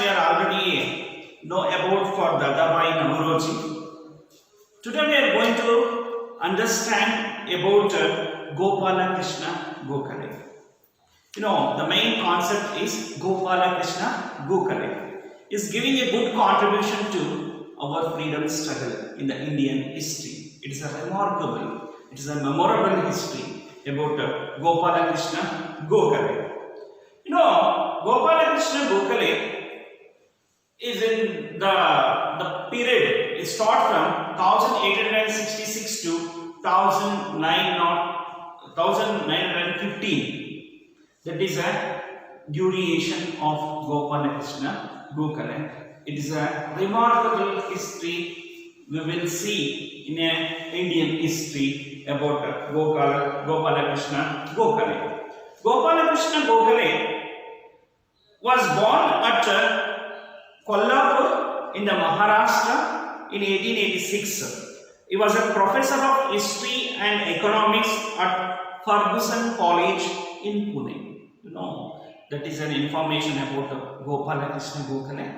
we are already know about for Dadabai Navoroji. Today we are going to understand about Gopal Krishna Gokhale. The main concept is Gopal Krishna Gokhale is giving a good contribution to our freedom struggle in the Indian history. It is a remarkable, it is a memorable history about Gopal Krishna Gokhale. Gopal Krishna Gokhale is in the period, it starts from 1866 to 1915. That is a duration of Gopal Krishna Gokhale. It is a remarkable history we will see in Indian history about Gopal Krishna Gokhale. Gopal Krishna Gokhale was born at Kolhapur in the Maharashtra in 1886. He was a professor of history and economics at Ferguson College in Pune. That is an information about Gopal Krishna Gokhale.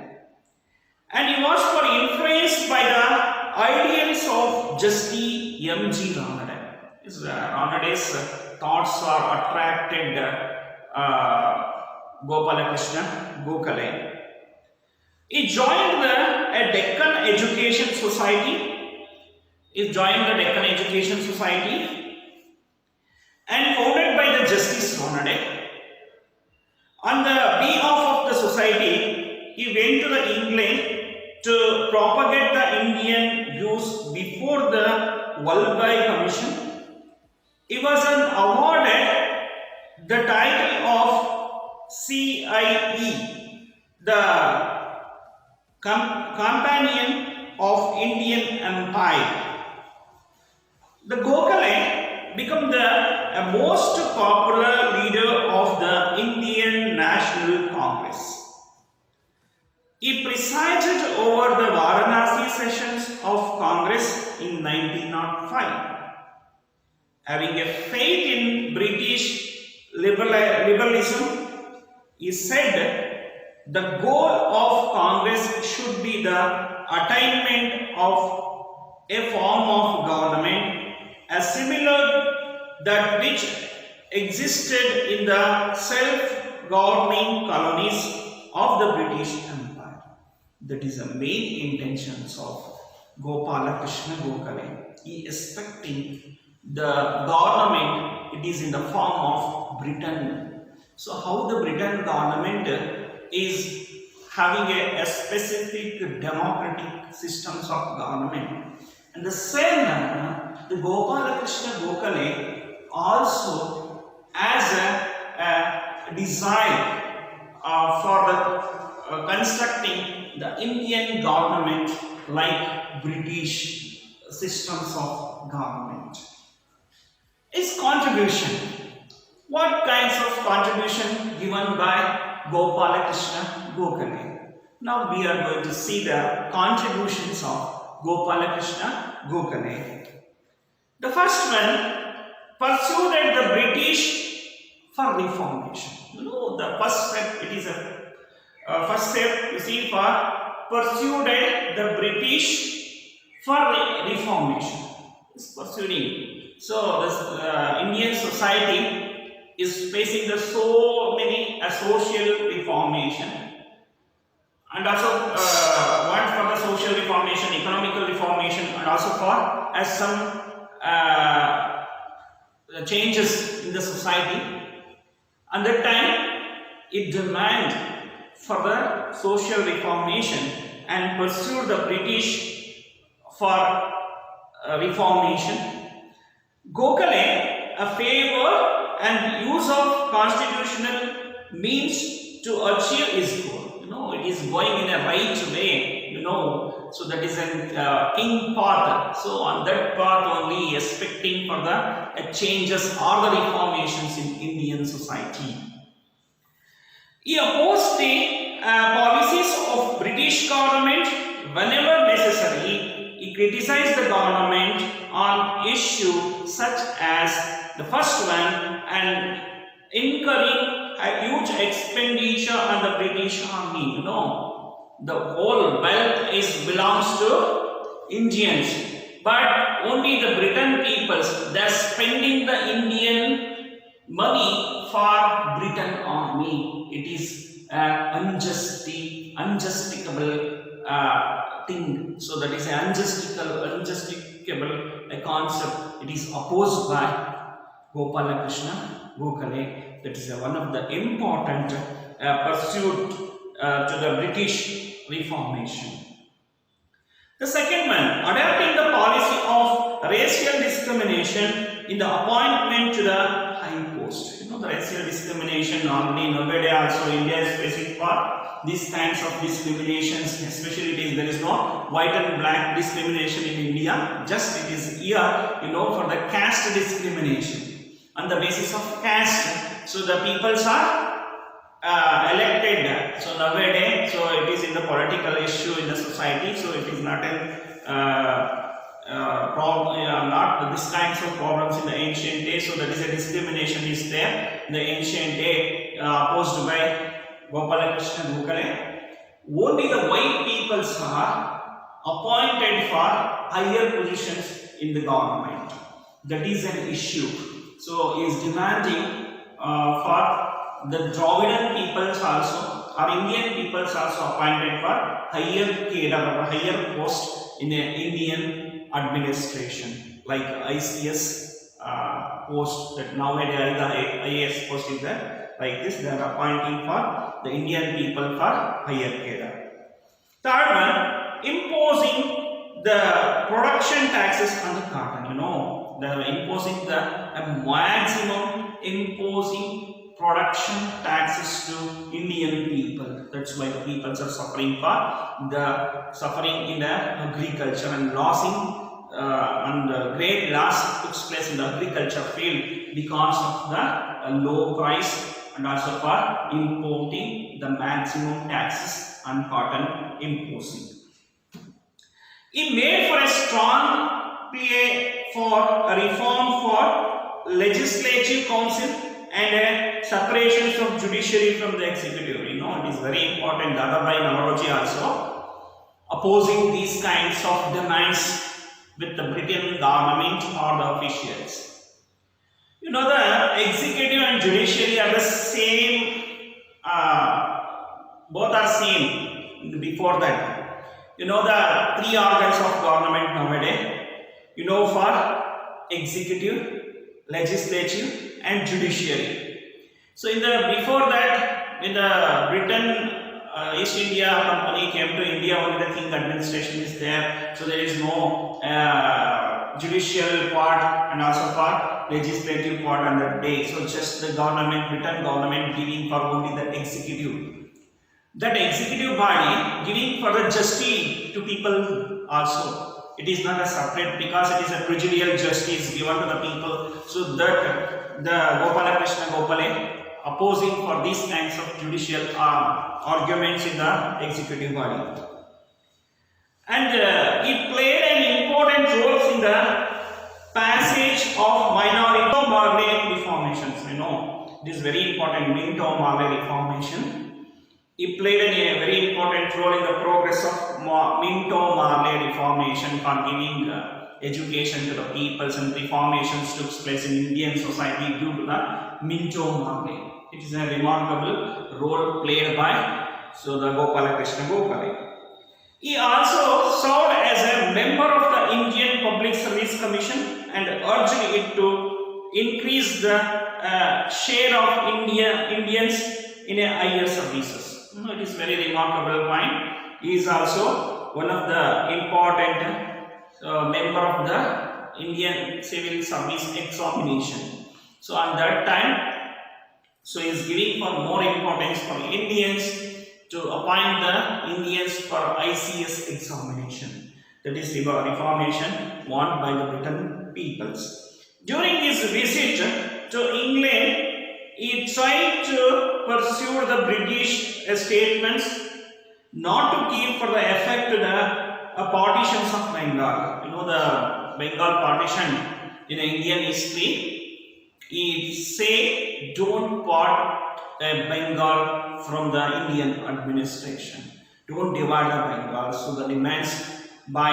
And he was influenced by the ideals of Justice M.G. Ranade. Ranade's thoughts are attracted Gopal Krishna Gokhale. He joined a Deccan Education Society. And founded by the Justice Ranade. On the behalf of the society, he went to England to propagate the Indian views before the Walbai Commission. He was awarded the title of CIE, the Companion of Indian Empire. The Gokhale became the most popular leader of the Indian National Congress. He presided over the Varanasi sessions of Congress in 1905. Having a faith in British liberalism, he said the goal of Congress should be the attainment of a form of government as similar that which existed in the self-governing colonies of the British Empire. That is the main intentions of Gopal Krishna Gokhale. He is expecting the government, it is in the form of Britain. So how the Britain government is having a specific democratic systems of government. And the same manner, the Gopal Krishna Gokhale also has a design for the constructing the Indian government like British systems of government. His contribution. What kinds of contribution given by Gopal Krishna Gokhale? Now we are going to see the contributions of Gopal Krishna Gokhale. The first one, pursued the British for reformation. The first step, it is a first step, you see, for pursued the British for reformation. Is pursuing. So this Indian society is facing so many social reformation, and also one for the social reformation, economical reformation, and also for some changes in the society. And that time it demanded for the social reformation and pursued the British for reformation. Gokhale favor and use of constitutional means to achieve his goal. It is going in a right way. So that is a king path. So on that path only expecting for the changes or the reformations in Indian society. He opposed the policies of British government whenever necessary. He criticized the government on issues such as the first one and incurring a huge expenditure on the British army. The whole wealth belongs to Indians, but only the Britain peoples, they're spending the Indian money for Britain army. It is unjustificable thing. So that is an unjustificable concept. It is opposed by Gopal Krishna Gokhale. That is one of the important pursuit to the British Reformation. The second one, adopting the policy of racial discrimination in the appointment to the high post. The racial discrimination already nowadays also India is facing for these kinds of discriminations, especially there is no white and black discrimination in India. Just it is here, for the caste discrimination. On the basis of caste, so the peoples are elected. So nowadays, so it is in the political issue in the society. So it is not problem, not this kinds of problems in the ancient days. So that is a discrimination is there in the ancient day posed by Gopal Krishna Gokhale. Only the white peoples are appointed for higher positions in the government. That is an issue. So he is demanding for the Dravidian peoples also, or Indian peoples also appointed for higher cadre or higher post in the Indian administration, like ICS post that nowadays the IAS post is there. Like this, they are appointing for the Indian people for higher cadre. Third one, imposing the production taxes on the cotton. They are imposing the maximum imposing production taxes to Indian people. That's why the peoples are suffering in the agriculture and losing and the great loss took place in the agriculture field because of the low price and also for importing the maximum taxes on cotton imposing. He made for a strong play for a reform for legislative council and a separation from judiciary from the executive. It is very important. Dadabhai Naoroji also opposing these kinds of demands with the British government or the officials. The executive and judiciary are the same, both are same before that. The three organs of government nowadays, for executive, legislative and judiciary. So before that, when the Britain East India Company came to India, only the king administration is there. So there is no judicial part and also for legislative part on that day. So just the government, Britain government giving for only the executive. That executive body giving for the justice to people also. It is not a separate because it is a prejudicial justice given to the people. So that the Gopal Krishna Gokhale opposing for these kinds of judicial arguments in the executive body. And it played an important role in the passage of minority Marley reformations. It is very important, Minto Marley reformation. It played a very important role in the progress of Minto Marley reformation for giving education to the peoples, and reformations took place in Indian society due to the Minto Marley. It is a remarkable role played by the Gopal Krishna Gokhale. He also served as a member of the Indian Public Service Commission and urged it to increase the share of Indians in a higher services. It is very remarkable point. He is also one of the important member of the Indian Civil Service examination. So on that time, so he is giving for more importance for Indians to appoint the Indians for ICS examination. That is the reformation wanted by the Britain peoples. During his visit to England, he tried to pursue the British statements not to give for the effect to the partitions of Bengal. The Bengal partition in Indian history, he say don't part Bengal from the Indian administration. Don't divide the Bengal. So the demands by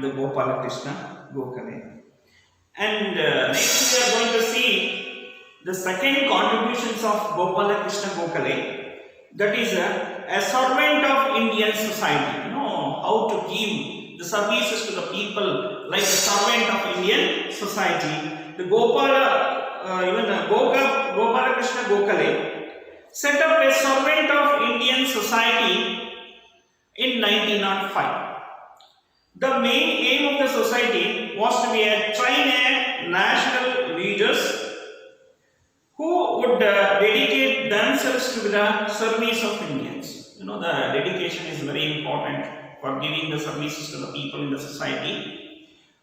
the Gopal Krishna Gokhale. And next we are going to see the second contributions of Gopal Krishna Gokhale. That is a servant of Indian society. You know how to give the services to the people like a servant of Indian society. The Gopal Krishna Gokhale set up a servant of Indian society in 1905. The main aim of the society was to be train a national leaders who would dedicate themselves to the service of Indians. You know, the dedication is very important for giving the services to the people in the society.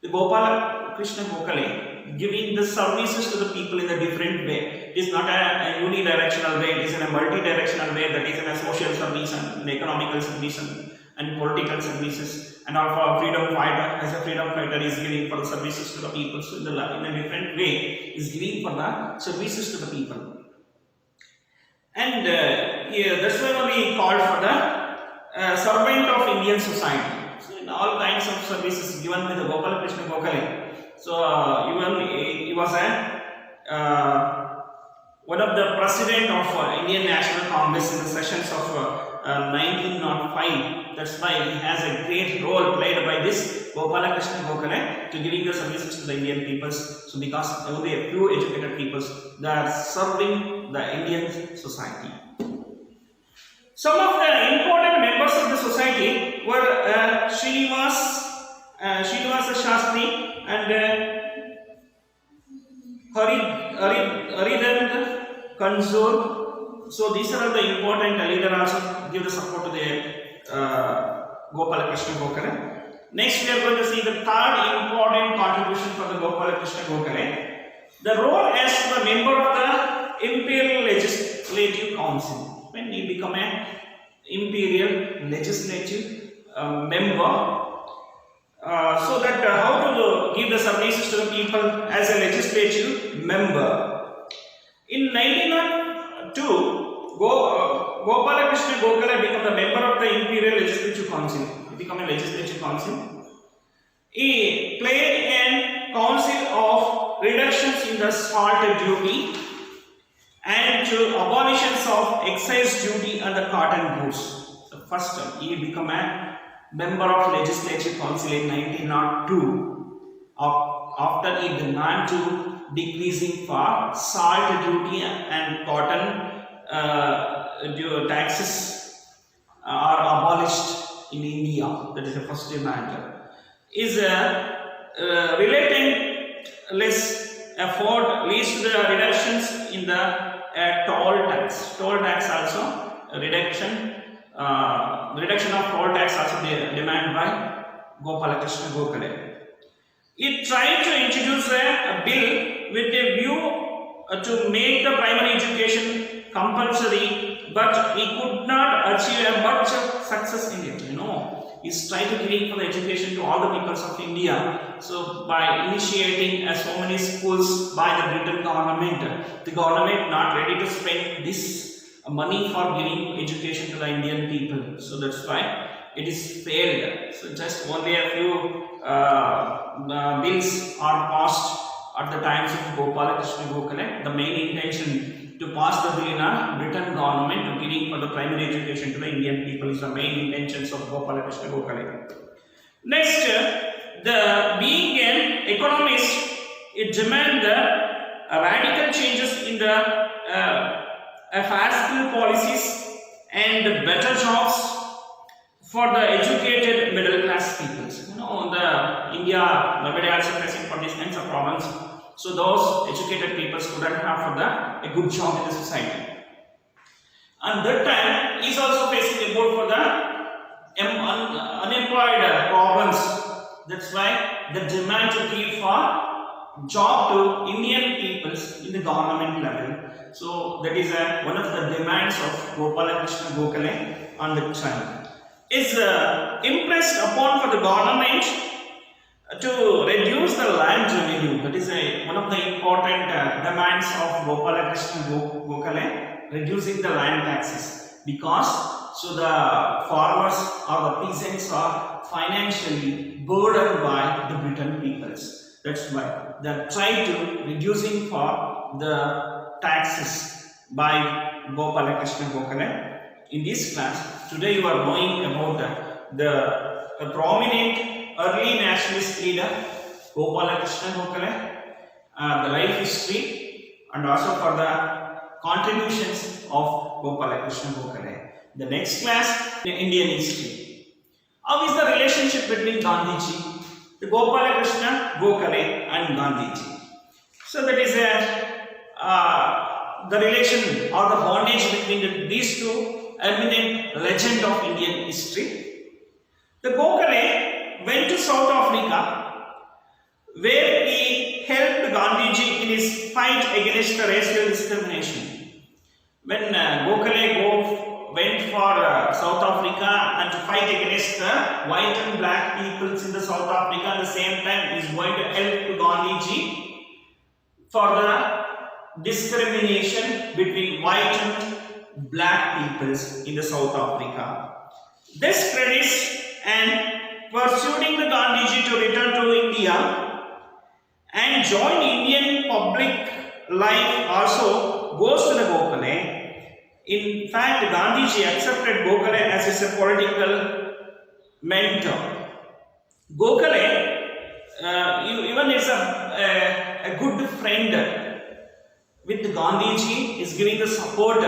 The Gopal Krishna Gokhale giving the services to the people in a different way. It is not a unidirectional way, it is in a multi-directional way, that is in a social service and economical service and political services, and also a freedom fighter, as a freedom fighter is giving for the services to the people. So in a different way is giving for the services to the people. And that's why we called for the servant of Indian society. So in all kinds of services given by the Gopal Krishna Gokhale. So even he was one of the president of Indian National Congress in the sessions of 1905. That's why he has a great role played by this Gopal Krishna Gokhale to giving the services to the Indian peoples. So because only a few educated peoples, they are serving the Indian society. Some of the important members of the society were Srinivasa Shastri and Haridand Kanzur. So these are the important leaders also give the support to the Gopal Krishna Gokhale. Next we are going to see the third important contribution for the Gopal Krishna Gokhale. The role as the member of the Imperial Legislative Council. When he become an Imperial Legislative member, so that how to give the services to the people as a legislative member. In 1902, Gopal Krishna Gokhale became the member of the Imperial Legislative Council. He became a legislative council. He played a council of reductions in the salt duty and to abolitions of excise duty and the cotton goods. The first time he became a member of Legislative Council in 1902 after he demand to decreasing for salt duty and cotton taxes are abolished in India. That is the first demand. Is relentless effort leads to the reductions in the toll tax. Toll tax also reduction of toll tax also demanded by Gopal Krishna Gokhale. He tried to introduce a bill with a view to make the primary education compulsory, but he could not achieve a much success in it. You know, he's trying to bring for the education to all the peoples of India. So by initiating so many schools by the Britain government, the government not ready to spend this money for giving education to the Indian people. So that's why it is failed. So just only a few bills are passed at the times of Gopal Krishna Gokhale. The main intention to pass the bill in a Britain government to giving for the primary education to the Indian people is the main intentions of Gopal Krishna Gokhale. Next, the being an economist, it demands the radical changes in the fiscal policies and better jobs for the educated middle class people. You know, the India nowadays also facing for these kinds of problems. So those educated people couldn't have for a good job in the society. And that time he is also facing about for the unemployed problems. That's why the demand to give for job to Indian peoples in the government level. So that is one of the demands of Gopal Krishna Gokhale on the time. Is impressed upon for the government to reduce the land revenue. That is one of the important demands of Gopal Krishna Gokhale reducing the land taxes, because so the farmers or the peasants are financially burdened by the Britain peoples. That's why they are trying to reducing for the taxes by Gopal Krishna Gokhale. In this class, today you are knowing about the prominent early nationalist leader Gopal Krishna Gokhale, the life history, and also for the contributions of Gopal Krishna Gokhale. The next class, the Indian history. How is the relationship between Gandhiji, the Gopal Krishna Gokhale, and Gandhiji? So that is the relation or the bondage between these two eminent legend of Indian history. The Gokhale went to South Africa, where he helped Gandhiji in his fight against the racial discrimination. When Gokhale went for South Africa and to fight against the white and black peoples in the South Africa, at the same time he is going to help to Gandhiji for the discrimination between white and black peoples in the South Africa. This credits and persuading the Gandhiji to return to India and join Indian public life also goes to the Gokhale. In fact, Gandhiji accepted Gokhale as his political mentor. Gokhale even is a good friend with Gandhiji, is giving the support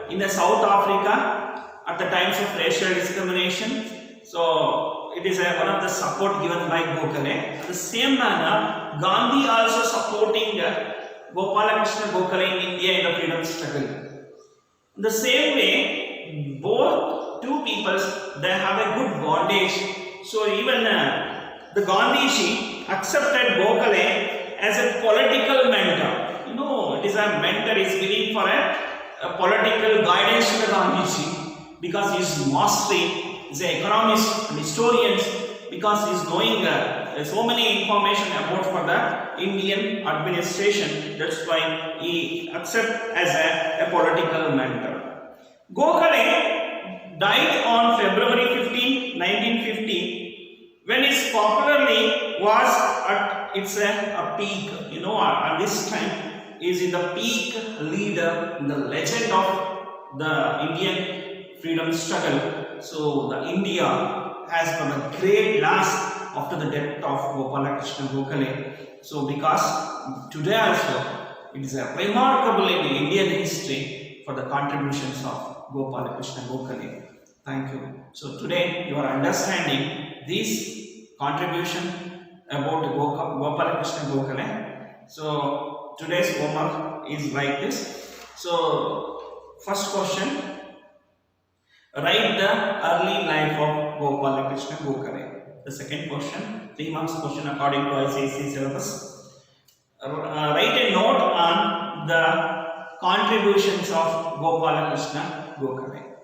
in the South Africa at the times of racial discrimination. So it is one of the support given by Gokhale. At the same manner, Gandhi also supporting Gopal Krishna Gokhale in India in the freedom struggle. In the same way, both two peoples, they have a good bondage. So even the Gandhiji accepted Gokhale as a political mentor. You know, it is a mentor is giving for a political guidance to the Gandhiji, because he is mastery, he is an economist and historian, because he is knowing so many information about for the Indian administration. That's why he accepts as a political mentor. Gokhale died on February 15, 1950, when his popularity was at its a peak. You know, at this time is in the peak leader, the legend of the Indian freedom struggle. So the India has got a great loss after the death of Gopal Krishna Gokhale. So because today also it is a remarkable in Indian history for the contributions of Gopal Krishna Gokhale. Thank you. So today you are understanding this contribution about Gopal Krishna Gokhale. So today's homework is like this. So first question, write the early life of Gopal Krishna Gokhale. The second question, 3 marks question according to ICSE syllabus. Write a note on the contributions of Gopal Krishna Gokhale.